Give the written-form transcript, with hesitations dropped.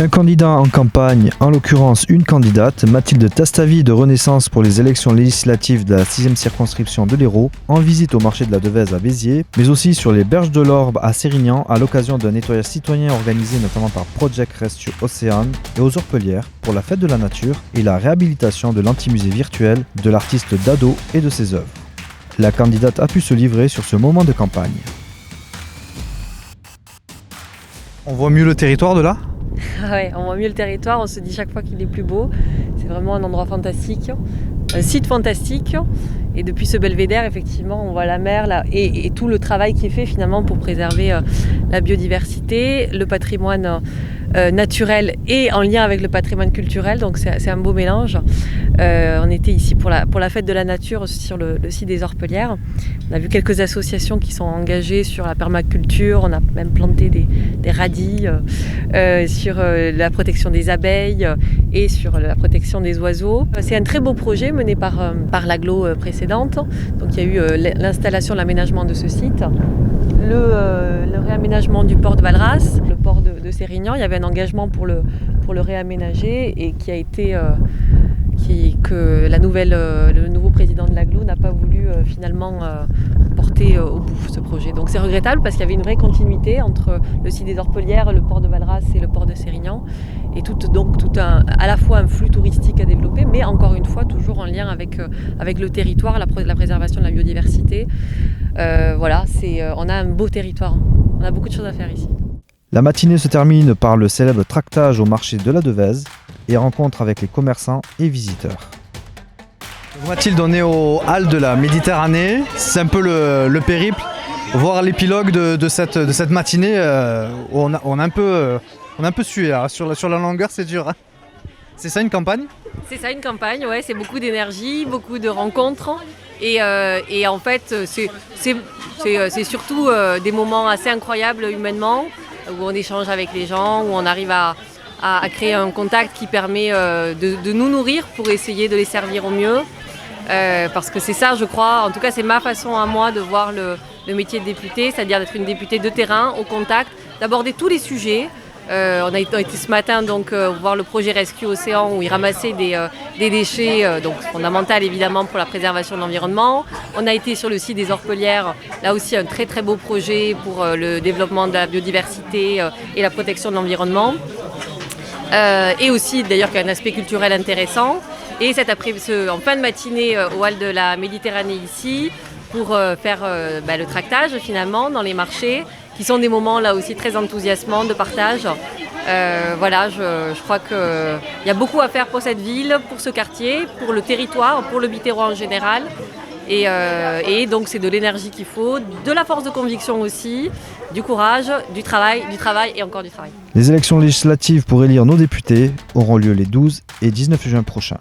Un candidat en campagne, en l'occurrence une candidate, Mathilde Tastavi de Renaissance pour les élections législatives de la 6e circonscription de l'Hérault, en visite au marché de la Devèze à Béziers, mais aussi sur les berges de l'Orbe à Sérignan à l'occasion d'un nettoyage citoyen organisé notamment par Project Rescue Océane et aux Orpelières pour la fête de la nature et la réhabilitation de l'antimusée virtuel de l'artiste Dado et de ses œuvres. La candidate a pu se livrer sur ce moment de campagne. On voit mieux le territoire de là ? Ouais, on voit mieux le territoire, on se dit chaque fois qu'il est plus beau. C'est vraiment un endroit fantastique, un site fantastique. Et depuis ce belvédère, effectivement, on voit la mer là, et tout le travail qui est fait finalement pour préserver la biodiversité, le patrimoine naturel et en lien avec le patrimoine culturel. Donc c'est un beau mélange. On était ici pour la fête de la nature sur le site des Orpelières. On a vu quelques associations qui sont engagées sur la permaculture. On a même planté des radis sur la protection des abeilles et sur la protection des oiseaux. C'est un très beau projet mené par l'agglo précédente. Donc il y a eu l'installation, l'aménagement de ce site. Le réaménagement du port de Valras, le port de Sérignan. Il y avait un engagement pour le réaménager et qui a été que le nouveau président de l'agglo n'a pas voulu finalement porter au bout ce projet. Donc c'est regrettable parce qu'il y avait une vraie continuité entre le site des Orpelières, le port de Valras et le port de Sérignan. Et à la fois un flux touristique à développer, mais encore une fois toujours en lien avec le territoire, la préservation de la biodiversité. On a un beau territoire, on a beaucoup de choses à faire ici. La matinée se termine par le célèbre tractage au marché de la Devèze et rencontre avec les commerçants et visiteurs. Mathilde, on est aux Halles de la Méditerranée, c'est un peu le périple, voir l'épilogue de cette matinée, on a un peu sué là, sur la longueur, c'est dur. Hein. C'est ça une campagne ? C'est ça une campagne, ouais, c'est beaucoup d'énergie, beaucoup de rencontres et en fait c'est surtout des moments assez incroyables humainement où on échange avec les gens, où on arrive à créer un contact qui permet de nous nourrir pour essayer de les servir au mieux. Parce que c'est ça, je crois, en tout cas c'est ma façon à moi de voir le métier de député, c'est-à-dire d'être une députée de terrain, au contact, d'aborder tous les sujets. On a été ce matin donc voir le projet Rescue Océane où ils ramassaient des déchets, donc fondamental évidemment pour la préservation de l'environnement. On a été sur le site des Orpelières, là aussi un très très beau projet pour le développement de la biodiversité et la protection de l'environnement. Et aussi d'ailleurs qu'il y a un aspect culturel intéressant. Et en fin de matinée au Halles de la Méditerranée ici pour faire le tractage finalement dans les marchés qui sont des moments là aussi très enthousiasmants de partage. Je crois qu'il y a beaucoup à faire pour cette ville, pour ce quartier, pour le territoire, pour le Biterrois en général. Et donc c'est de l'énergie qu'il faut, de la force de conviction aussi, du courage, du travail et encore du travail. Les élections législatives pour élire nos députés auront lieu les 12 et 19 juin prochains.